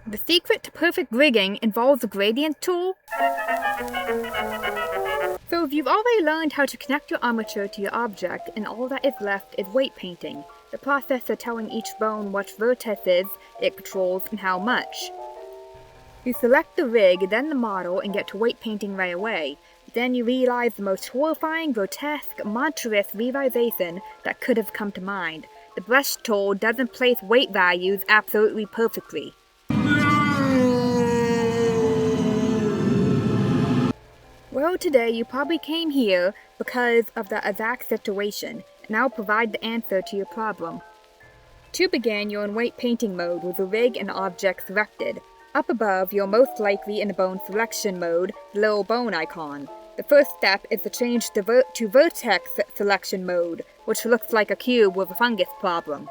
The secret to perfect rigging involves a gradient tool. So if you've already learned how to connect your armature to your object and all that is left is weight painting, the process of telling each bone what vertices it controls and how much. You select the rig, then the model, and get to weight painting right away. Then you realize the most horrifying, grotesque, monstrous realization that could have come to mind. The brush tool doesn't place weight values absolutely perfectly. Well, today you probably came here because of the exact situation, and I'll provide the answer to your problem. To begin, you're in weight painting mode with the rig and object selected. Up above, you're most likely in the bone selection mode, the little bone icon. The first step is to change to vertex selection mode, which looks like a cube with a fungus problem.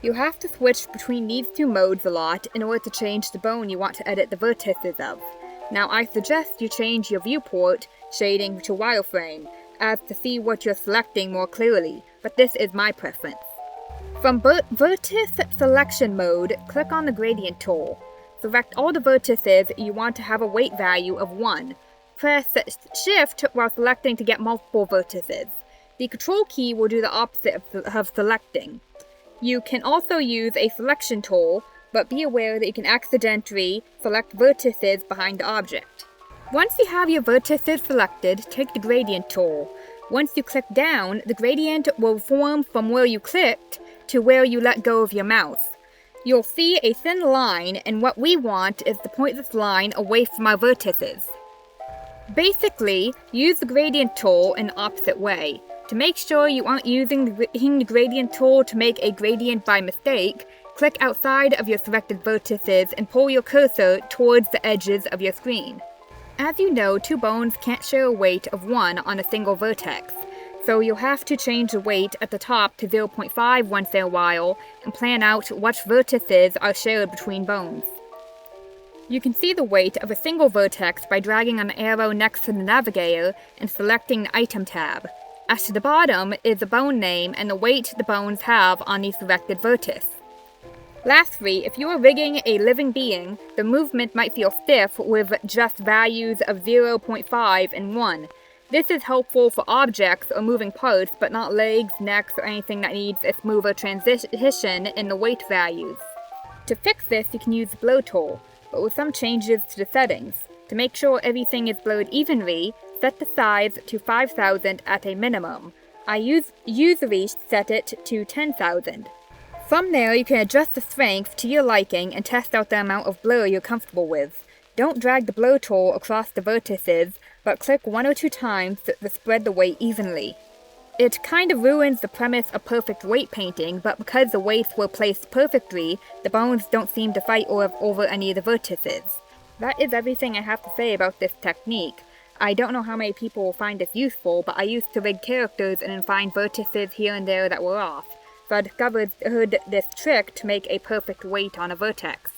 You have to switch between these two modes a lot in order to change the bone you want to edit the vertices of. Now I suggest you change your viewport shading to wireframe, as to see what you're selecting more clearly, but this is my preference. From vertex selection mode, click on the gradient tool. Select all the vertices you want to have a weight value of 1. Press Shift while selecting to get multiple vertices. The Control key will do the opposite of selecting. You can also use a selection tool, but be aware that you can accidentally select vertices behind the object. Once you have your vertices selected, take the gradient tool. Once you click down, the gradient will form from where you clicked to where you let go of your mouse. You'll see a thin line, and what we want is to point this line away from our vertices. Basically, use the gradient tool in the opposite way. To make sure you aren't using the gradient tool to make a gradient by mistake, click outside of your selected vertices and pull your cursor towards the edges of your screen. As you know, two bones can't share a weight of 1 on a single vertex, so you'll have to change the weight at the top to 0.5 once in a while and plan out what vertices are shared between bones. You can see the weight of a single vertex by dragging on the arrow next to the navigator and selecting the Item tab. At the bottom is the bone name and the weight the bones have on the selected vertex. Lastly, if you are rigging a living being, the movement might feel stiff with just values of 0.5 and 1. This is helpful for objects or moving parts, but not legs, necks, or anything that needs a smoother transition in the weight values. To fix this, you can use the Blur tool, but with some changes to the settings. To make sure everything is blurred evenly, set the size to 5,000 at a minimum. I usually set it to 10,000. From there, you can adjust the strength to your liking and test out the amount of blur you're comfortable with. Don't drag the blur tool across the vertices, but click 1 or 2 times to spread the weight evenly. It kind of ruins the premise of perfect weight painting, but because the weights were placed perfectly, the bones don't seem to fight over any of the vertices. That is everything I have to say about this technique. I don't know how many people will find this useful, but I used to rig characters and then find vertices here and there that were off. So I discovered this trick to make a perfect weight on a vertex.